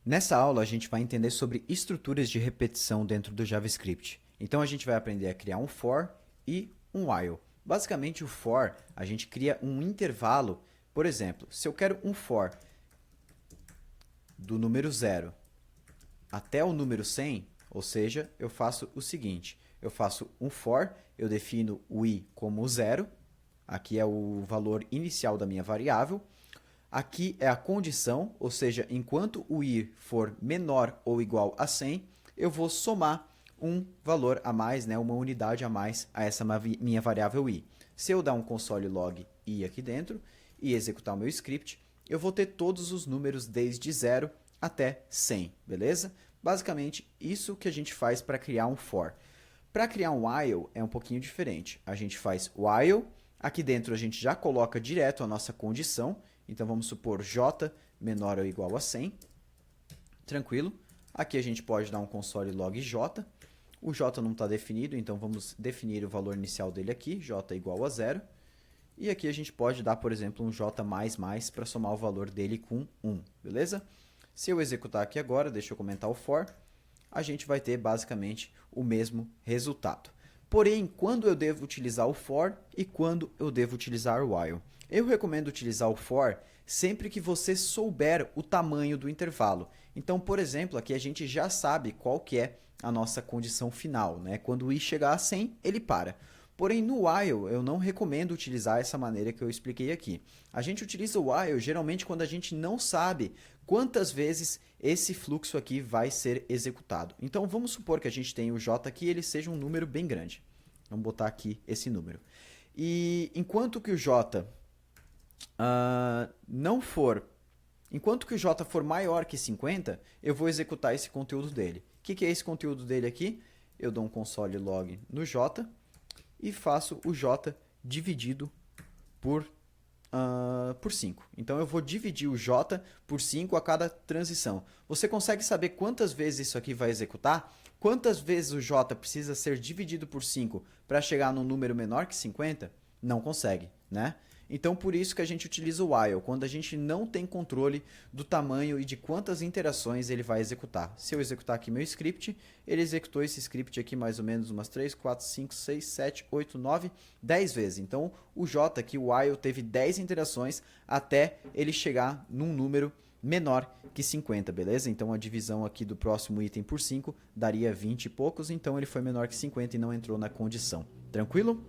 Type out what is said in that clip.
Nessa aula, a gente vai entender sobre estruturas de repetição dentro do JavaScript. Então, a gente vai aprender a criar um for e um while. Basicamente, o for, a gente cria um intervalo. Por exemplo, se eu quero um for do número 0 até o número 100, ou seja, eu faço o seguinte, eu faço um for, eu defino o i como 0, aqui é o valor inicial da minha variável, aqui é a condição, ou seja, enquanto o i for menor ou igual a 100, eu vou somar um valor a mais, né, uma unidade a mais a essa minha variável i. Se eu dar um console log i aqui dentro e executar o meu script, eu vou ter todos os números desde 0 até 100, beleza? Basicamente, isso que a gente faz para criar um for. Para criar um while é um pouquinho diferente. A gente faz while, aqui dentro a gente já coloca direto a nossa condição, então vamos supor j menor ou igual a 100, tranquilo. Aqui a gente pode dar um console log j, o j não está definido, então vamos definir o valor inicial dele aqui, j igual a 0. E aqui a gente pode dar, por exemplo, um j++ para somar o valor dele com 1, beleza? Se eu executar aqui agora, deixa eu comentar o for, a gente vai ter basicamente o mesmo resultado. Porém, quando eu devo utilizar o for e quando eu devo utilizar o while? Eu recomendo utilizar o for sempre que você souber o tamanho do intervalo. Então, por exemplo, aqui a gente já sabe qual que é a nossa condição final, né? Quando o i chegar a 100, ele para. Porém, no while, eu não recomendo utilizar essa maneira que eu expliquei aqui. A gente utiliza o while geralmente quando a gente não sabe quantas vezes esse fluxo aqui vai ser executado. Então, vamos supor que a gente tenha o j aqui e ele seja um número bem grande. Vamos botar aqui esse número. E enquanto que o j enquanto que o j for maior que 50, eu vou executar esse conteúdo dele. O que é esse conteúdo dele aqui? Eu dou um console log no j e faço o j dividido por 5. Então eu vou dividir o j por 5 a cada transição. Você consegue saber quantas vezes isso aqui vai executar? Quantas vezes o j precisa ser dividido por 5 para chegar num número menor que 50? Não consegue, né? Então por isso que a gente utiliza o while, quando a gente não tem controle do tamanho e de quantas interações ele vai executar. Se eu executar aqui meu script, ele executou esse script aqui mais ou menos umas 3, 4, 5, 6, 7, 8, 9, 10 vezes. Então o J aqui, o while, teve 10 interações até ele chegar num número menor que 50, beleza? Então a divisão aqui do próximo item por 5 daria 20 e poucos, então ele foi menor que 50 e não entrou na condição. Tranquilo?